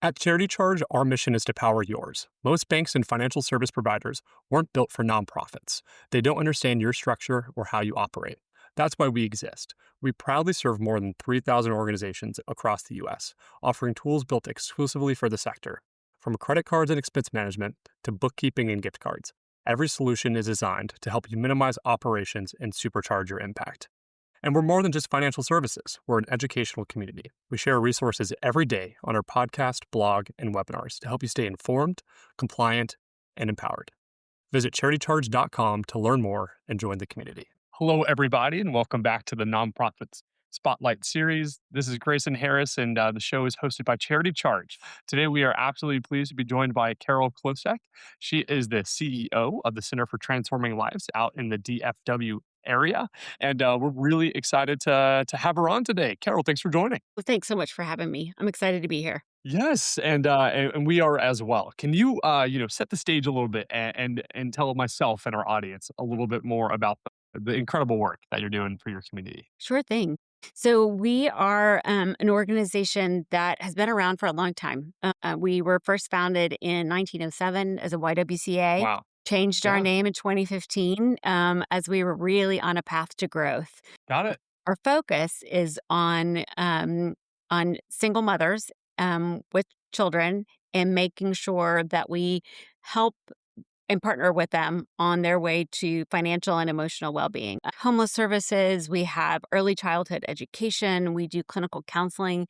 At Charity Charge, our mission is to power yours. Most banks and financial service providers weren't built for nonprofits. They don't understand your structure or how you operate. That's why we exist. We proudly serve more than 3,000 organizations across the U.S., offering tools built exclusively for the sector. From credit cards and expense management to bookkeeping and gift cards, every solution is designed to help you minimize operations and supercharge your impact. And we're more than just financial services. We're an educational community. We share resources every day on our podcast, blog, and webinars to help you stay informed, compliant, and empowered. Visit charitycharge.com to learn more and join the community. Hello, everybody, and welcome back to the Nonprofits Spotlight series. This is Grayson Harris, and the show is hosted by Charity Charge. Today, we are absolutely pleased to be joined by Carol Klocek. She is the CEO of the Center for Transforming Lives out in the DFW area, and we're really excited to have her on today. Carol, thanks for joining. Well, thanks so much for having me. I'm excited to be here. Yes, and we are as well. Can you set the stage a little bit and tell myself and our audience a little bit more about the incredible work that you're doing for your community? Sure thing. So, we are an organization that has been around for a long time. We were first founded in 1907 as a YWCA, Wow. changed our Yeah, name in 2015 as we were really on a path to growth. got it. Our focus is on single mothers with children and making sure that we help and partner with them on their way to financial and emotional well-being. Homeless services, we have early childhood education, we do clinical counseling,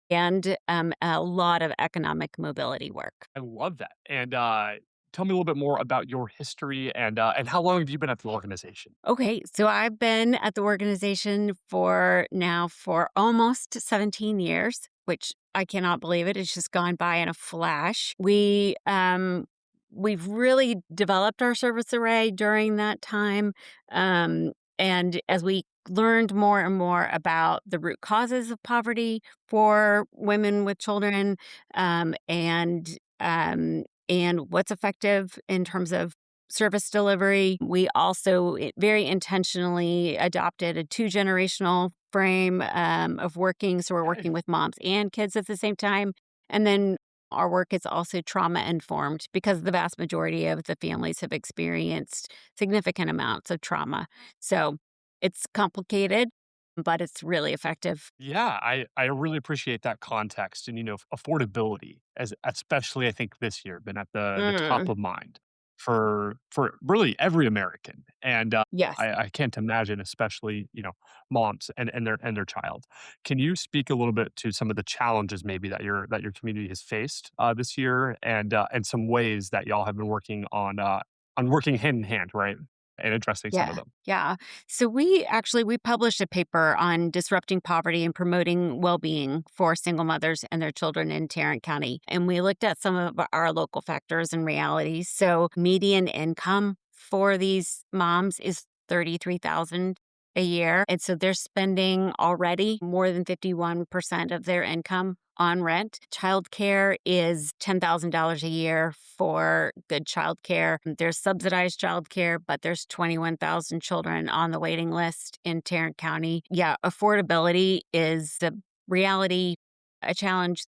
and a lot of economic mobility work. I love that. And tell me a little bit more about your history and how long have you been at the organization? Okay, so I've been at the organization for almost 17 years, which I cannot believe it. It's just gone by in a flash. We've really developed our service array during that time. And as we learned more and more about the root causes of poverty for women with children, um, and and what's effective in terms of service delivery, we also very intentionally adopted a two-generational frame of working. So we're Okay. working with moms and kids at the same time. And then our work is also trauma informed because the vast majority of the families have experienced significant amounts of trauma. So it's complicated, but it's really effective. Yeah, I really appreciate that context and affordability as especially I think this year been at the top Mm, of mind for really every American. And yes. I can't imagine especially, moms and their child. Can you speak a little bit to some of the challenges maybe that your community has faced this year and some ways that y'all have been working on working hand in hand, right? And addressing some of Yeah, them. yeah. So we published a paper on disrupting poverty and promoting well-being for single mothers and their children in Tarrant County. And we looked at some of our local factors and realities. So median income for these moms is 33,000 a year. And so they're spending already more than 51% of their income on rent. Childcare is $10,000 a year for good childcare. There's subsidized childcare, but there's 21,000 children on the waiting list in Tarrant County. Yeah, affordability is the reality, a challenge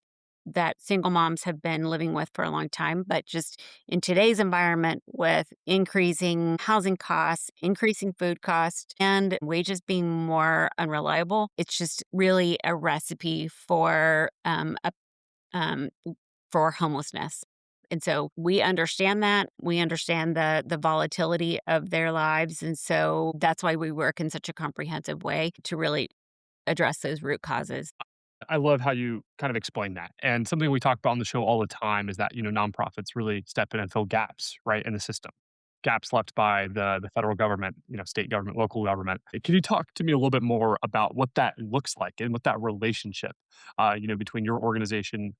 that single moms have been living with for a long time. But just in today's environment, with increasing housing costs, increasing food costs, and wages being more unreliable, it's just really a recipe um, for homelessness. And so we understand that. We understand the volatility of their lives. And so that's why we work in such a comprehensive way to really address those root causes. I love how you kind of explain that. And something we talk about on the show all the time is that, nonprofits really step in and fill gaps, right, in the system. Gaps left by the federal government, state government, local government. Can you talk to me a little bit more about what that looks like and what that relationship, between your organization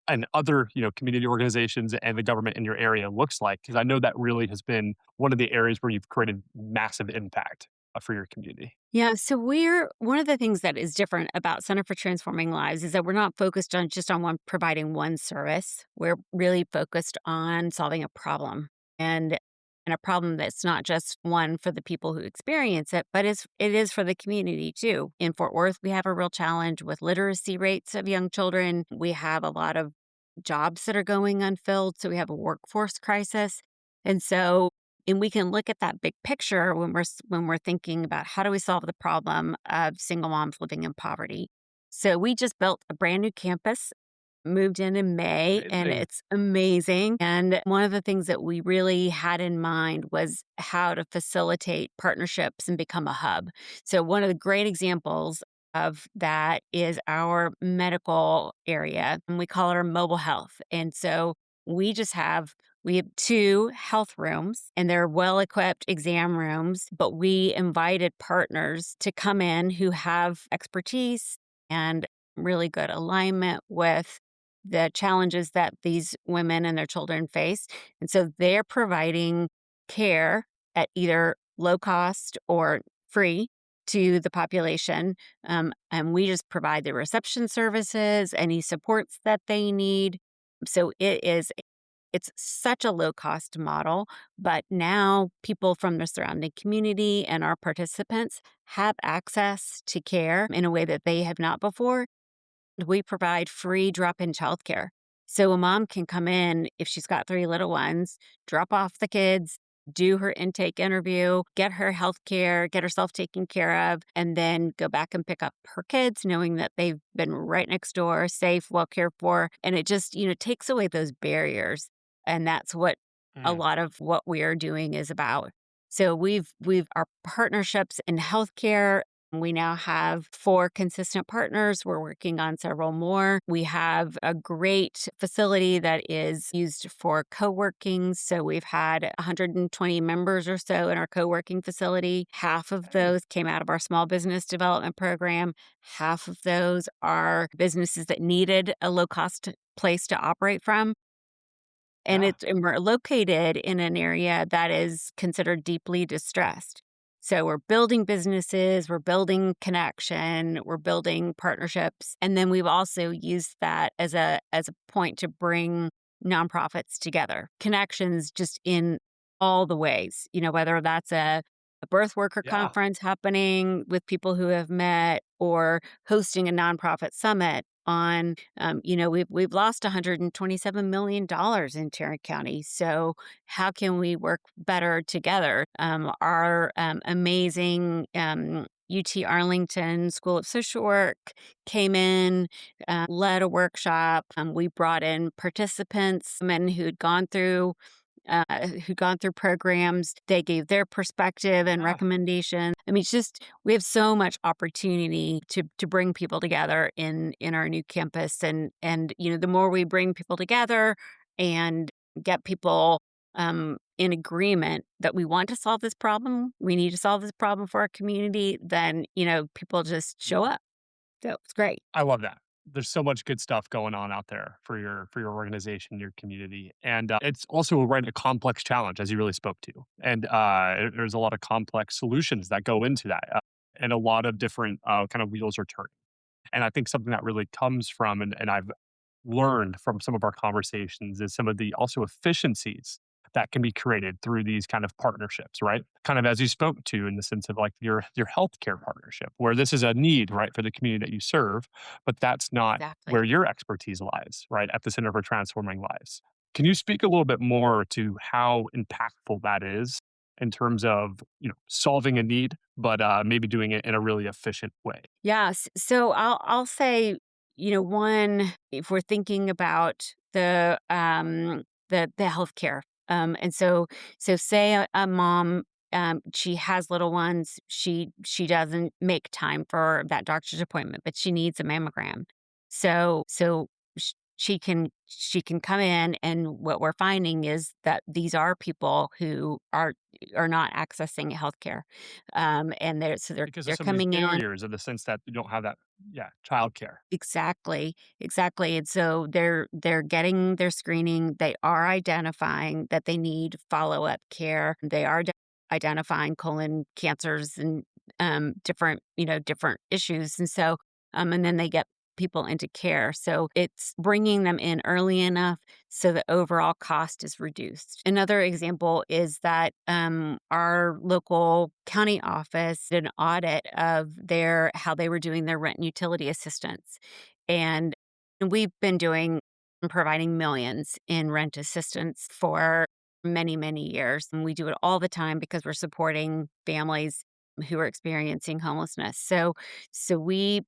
and other, community organizations and the government in your area looks like? Because I know that really has been one of the areas where you've created massive impact for your community. Yeah, so we're one of the things that is different about Center for Transforming Lives is that we're not focused on just on one providing one service. We're really focused on solving a problem and and a problem that's not just one for the people who experience it, but it is for the community too. In Fort Worth, we have a real challenge with literacy rates of young children. We have a lot of jobs that are going unfilled. So we have a workforce crisis. And so, and we can look at that big picture when when we're thinking about how do we solve the problem of single moms living in poverty. So we just built a brand new campus, moved in May, and Amazing. it's amazing. And one of the things that we really had in mind was how to facilitate partnerships and become a hub. So, one of the great examples of that is our medical area, and we call it our mobile health. And so, we have two health rooms and they're well equipped exam rooms, but we invited partners to come in who have expertise and really good alignment with the challenges that these women and their children face. And so they're providing care at either low cost or free to the population. And we just provide the reception services, any supports that they need. So it's such a low cost model, but now people from the surrounding community and our participants have access to care in a way that they have not before. We provide free drop in childcare. So a mom can come in if she's got three little ones, drop off the kids, do her intake interview, get her health care, get herself taken care of, and then go back and pick up her kids, knowing that they've been right next door, safe, well cared for. And it just, takes away those barriers. And that's what a Mm, lot of what we are doing is about. So we've our partnerships in healthcare. We now have four consistent partners. We're working on several more. We have a great facility that is used for co working. So we've had 120 members or so in our co working facility. Half of hey, those came out of our small business development program. Half of those are businesses that needed a low cost place to operate from. yeah. And we're located in an area that is considered deeply distressed. So we're building businesses, we're building connection, we're building partnerships, and then we've also used that as a point to bring nonprofits together. Connections just in all the ways, whether that's a birth worker Yeah. conference happening with people who have met or hosting a nonprofit summit on we've lost $127 million in Tarrant County. So how can we work better together? Our amazing UT Arlington School of Social Work came in, led a workshop. We brought in participants, men who'd gone through programs. They gave their perspective and Yeah. recommendation. I mean, it's just we have so much opportunity to bring people together in our new campus, and the more we bring people together and get people in agreement that we want to solve this problem, we need to solve this problem for our community, then people just show Yeah. up. So it's great. I love that. There's so much good stuff going on out there for your organization, your community, and it's also right a complex challenge, as you really spoke to. And there's a lot of complex solutions that go into that, and a lot of different kind of wheels are turning. And I think something that really comes from, and I've learned from some of our conversations is some of the also efficiencies that can be created through these kind of partnerships, right? Kind of as you spoke to in the sense of like your healthcare partnership, where this is a need, right, for the community that you serve, but that's not Exactly. where your expertise lies, right, at the center for transforming lives. Can you speak a little bit more to how impactful that is in terms of solving a need, but maybe doing it in a really efficient way? Yes. So I'll say, one, if we're thinking about the healthcare, and so say a mom, she has little ones, she doesn't make time for that doctor's appointment, but she needs a mammogram. So she can come in, and what we're finding is that these are people who are not accessing healthcare, and Because of they're some of these coming in. barriers in the sense that you don't have that, yeah, childcare. Exactly, exactly, and so they're getting their screening, they are identifying that they need follow-up care, they are identifying colon cancers and, different issues, and so, and then they get people into care, so it's bringing them in early enough so the overall cost is reduced. Another example is that, our local county office did an audit of how they were doing their rent and utility assistance, and we've been doing and providing millions in rent assistance for many, many years. And we do it all the time because we're supporting families who are experiencing homelessness. So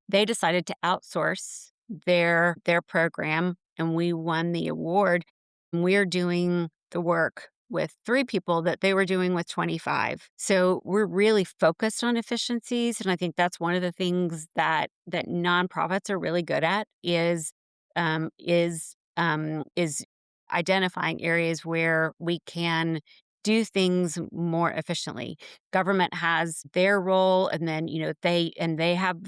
they decided to outsource their program, and we won the award. And we're doing the work with 3 people that they were doing with 25. So we're really focused on efficiencies, and I think that's one of the things that nonprofits are really good at is identifying areas where we can do things more efficiently. Government has their role, and then, they have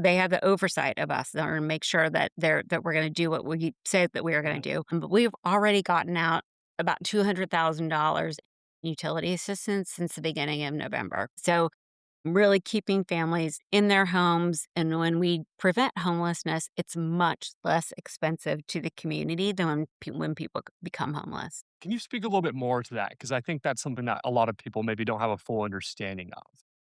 they have the oversight of us or make sure that we're gonna do what we say that we are gonna Mhm. do. But we've already gotten out about $200,000 utility assistance since the beginning of November. So really keeping families in their homes. And when we prevent homelessness, it's much less expensive to the community than when people become homeless. Can you speak a little bit more to that? Because I think that's something that a lot of people maybe don't have a full understanding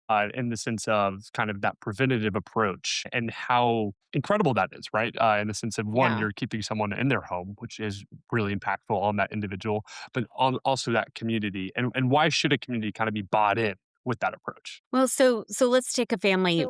of, in the sense of kind of that preventative approach and how incredible that is, right? In the sense of one, Yeah. you're keeping someone in their home, which is really impactful on that individual, but also that community. And why should a community kind of be bought in with that approach? Well, so let's take a family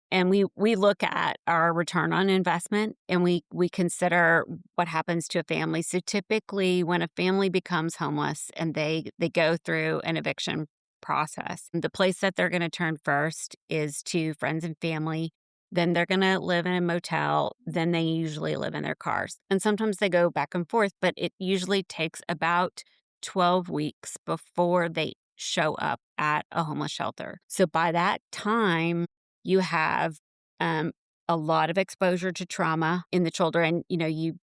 and we look at our return on investment and we consider what happens to a family. So typically when a family becomes homeless and they go through an eviction process, the place that they're going to turn first is to friends and family. Then they're going to live in a motel. Then they usually live in their cars. And sometimes they go back and forth, but it usually takes about 12 weeks before they show up at a homeless shelter. So by that time, you have um, a lot of exposure to trauma in the children.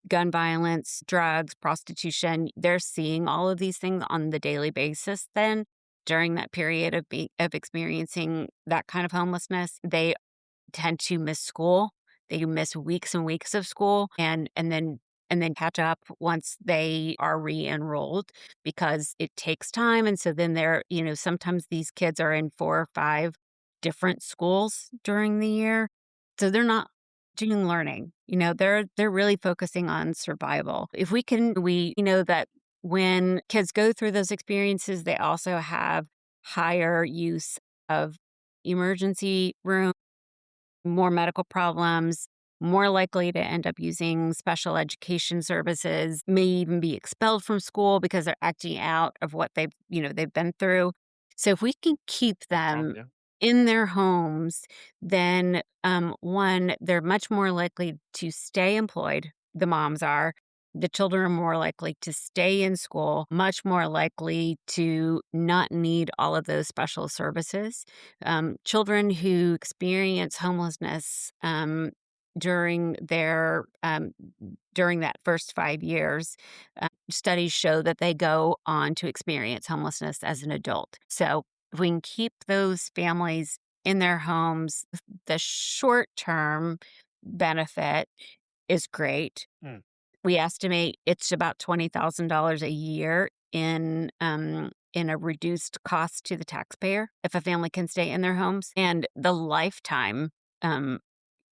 Gun violence, drugs, prostitution. They're seeing all of these things on the daily basis. Then during that period of experiencing that kind of homelessness, they tend to miss school. They miss weeks and weeks of school and then catch up once they are re-enrolled because it takes time. And so then sometimes these kids are in 4 or 5 different schools during the year. So they're not doing learning. They're really focusing on survival. If we know that when kids go through those experiences, they also have higher use of emergency room, more medical problems, more likely to end up using special education services, may even be expelled from school because they're acting out of what they've been through. So if we can keep Wow, them yeah. in their homes, then one, they're much more likely to stay employed. The moms are. The children are more likely to stay in school, much more likely to not need all of those special services. Children who experience homelessness during their during that first 5 years, studies show that they go on to experience homelessness as an adult. So if we can keep those families in their homes, the short term benefit is great. Mm. We estimate it's about $20,000 a year in a reduced cost to the taxpayer if a family can stay in their homes, and the lifetime um,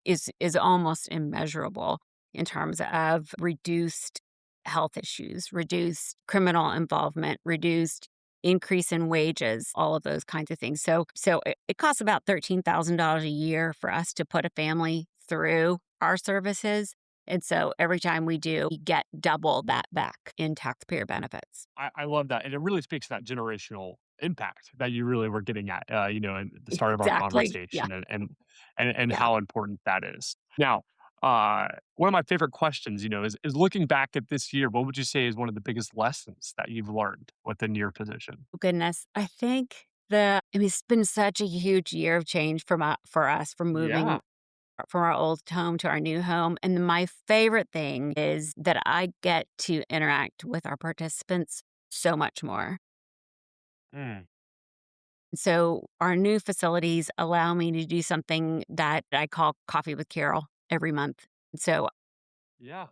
is almost immeasurable in terms of reduced health issues, reduced criminal involvement, reduced increase in wages, all of those kinds of things. So it costs about $13,000 a year for us to put a family through our services. And so every time we do, we get double that back in taxpayer benefits. I love that, and it really speaks to that generational impact that you really were getting at, at the start of our Exactly. Yeah. conversation, and Yeah. how important that is. Now, one of my favorite questions, is looking back at this year, what would you say is one of the biggest lessons that you've learned within your position? Oh, goodness. It's been such a huge year of change for us, from moving Yeah. from our old home to our new home. And my favorite thing is that I get to interact with our participants so much more. Mm, So our new facilities allow me to do something that I call Coffee with Carol every month. So yeah.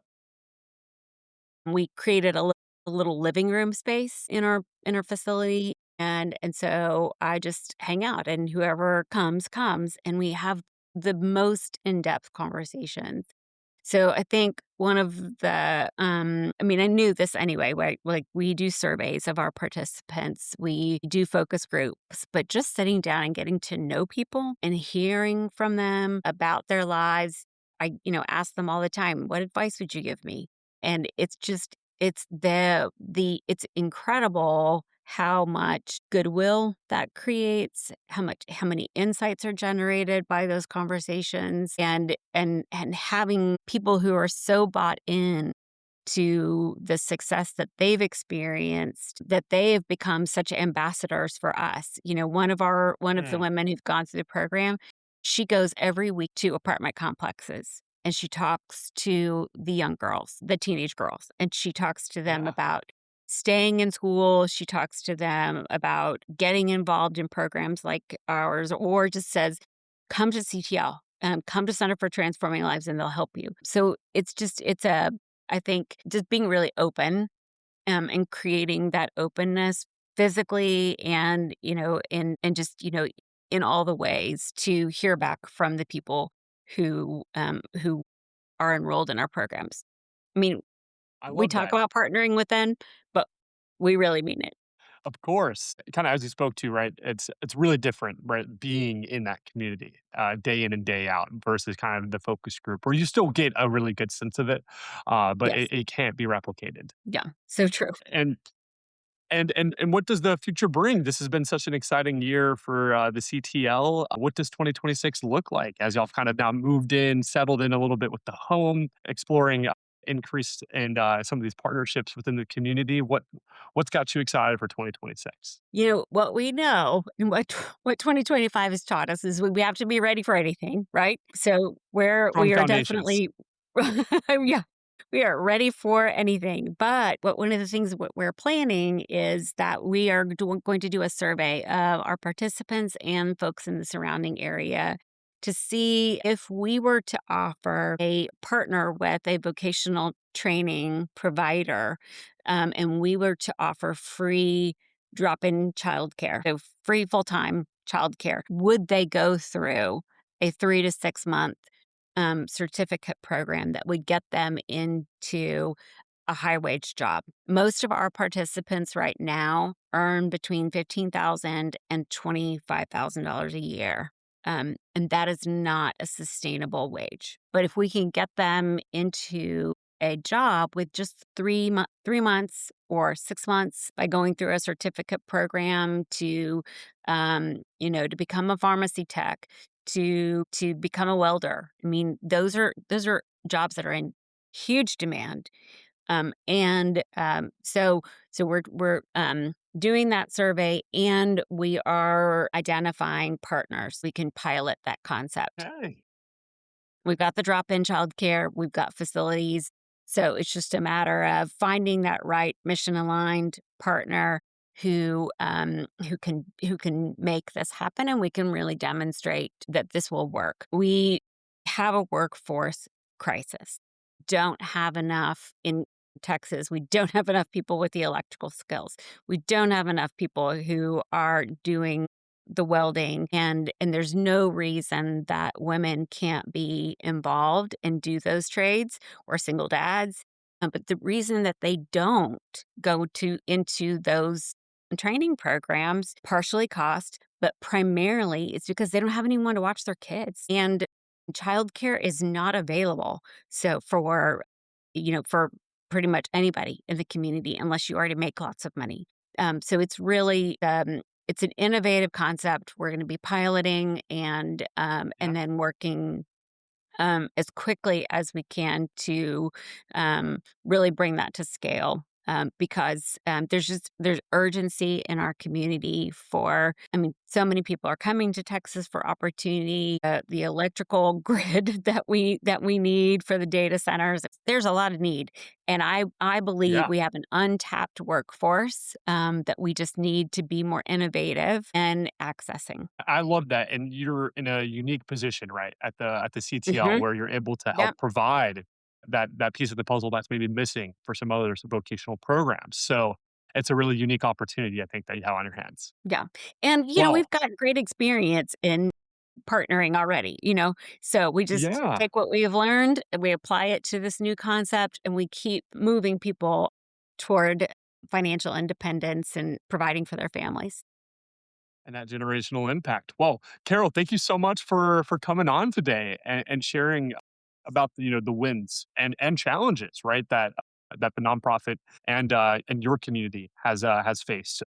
we created a little living room space in our facility, and so I just hang out, and whoever comes, and we have the most in-depth conversations. So I think one of the, I mean, I knew this anyway, right? Like we do surveys of our participants, we do focus groups, but just sitting down and getting to know people and hearing from them about their lives. I ask them all the time, what advice would you give me? And it's just, it's incredible how much goodwill that creates, how many insights are generated by those conversations, and having people who are so bought in to the success that they've experienced, that they have become such ambassadors for us. One of the Mm, women who've gone through the program, she goes every week to apartment complexes and she talks to the young girls, the teenage girls, and she talks to them yeah. about staying in school. She talks to them about getting involved in programs like ours, or just says, come to CTL, come to Center for Transforming Lives, and they'll help you. So I think just being really open, and creating that openness physically and, and just, in all the ways to hear back from the people who are enrolled in our programs. I mean, I we love talk that. about partnering with them, but we really mean it. Of course. Kinda as you spoke to, right? It's really different, right, being in that community, day in and day out versus kind of the focus group where you still get a really good sense of it, but Yes. it can't be replicated. Yeah. So true. And and what does the future bring? This has been such an exciting year for, the CTL. What does 2026 look like as y'all have kind of now moved in, settled in a little bit with the home, exploring, increase and, some of these partnerships within the community? What's got you excited for 2026? What we know and what 2025 has taught us is we have to be ready for anything, right? So Strong we are foundations. definitely yeah, we are ready for anything. But one of the things what we're planning is that we are going to do a survey of our participants and folks in the surrounding area to see if we were to offer a partner with a vocational training provider, and we were to offer free drop-in childcare, so free full-time childcare. Would they go through a 3 to 6 month, certificate program that would get them into a high-wage job? Most of our participants right now earn between $15,000 and $25,000 a year, and that is not a sustainable wage. But if we can get them into a job with just 3 months or 6 months by going through a certificate program to become a pharmacy tech, to become a welder. I mean, those are jobs that are in huge demand. So we're doing that survey, and we are identifying partners. We can pilot that concept. Hey. We've got the drop-in childcare, we've got facilities, so it's just a matter of finding that right mission-aligned partner who can make this happen, and we can really demonstrate that this will work. We have a workforce crisis. Don't have enough in Texas. We don't have enough people with the electrical skills. We don't have enough people who are doing the welding, and there's no reason that women can't be involved and do those trades, or single dads. But the reason that they don't go to into those training programs, partially cost, but primarily it's because they don't have anyone to watch their kids, and childcare is not available. So for pretty much anybody in the community, unless you already make lots of money. So it's an innovative concept. We're going to be piloting and Yeah. then working as quickly as we can to really bring that to scale. Because there's urgency in our community for. I mean, so many people are coming to Texas for opportunity. The electrical grid that we need for the data centers. There's a lot of need, and I believe Yeah. we have an untapped workforce, that we just need to be more innovative and accessing. I love that, and you're in a unique position, right, at the CTL Hmm. where you're able to help Yep. provide that piece of the puzzle that's maybe missing for some other vocational programs. So it's a really unique opportunity, I think, that you have on your hands. Yeah. And, Well, we've got great experience in partnering already, you know? So we just Yeah. take what we have learned and we apply it to this new concept and we keep moving people toward financial independence and providing for their families. And that generational impact. Well, Carol, thank you so much for coming on today and sharing about the wins and challenges, right? That the nonprofit and your community has faced.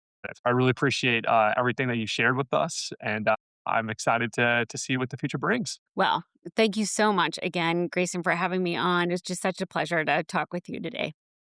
I really appreciate everything that you shared with us, and I'm excited to see what the future brings. Well, thank you so much again, Grayson, for having me on. It's just such a pleasure to talk with you today.